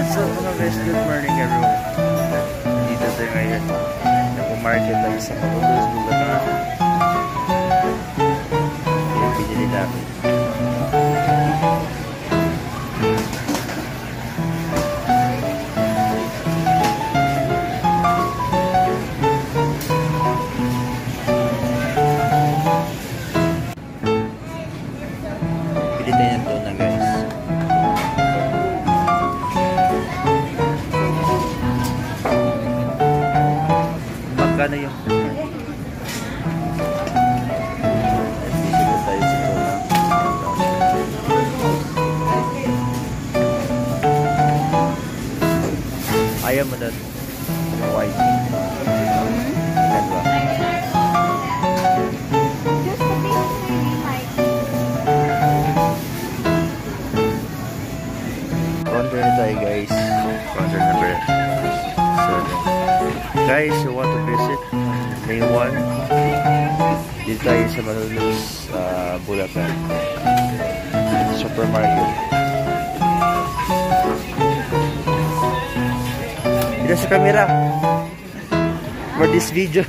What's up mga guys? Good morning everyone. Dito tayo ngayon. Nag-market tayo sa Malolos, Bulacan. Yung pinili namin. Pili tayo ng tuna guys. Magkano yung tayo sa tuna. Ayaw mo na white. Ikan ba? Counter na tayo guys. Counter number 7. Guys, you want to visit Lane 1? Dito tayo sa Malolos, Bulacan. Supermarket. Dito sa camera for this video.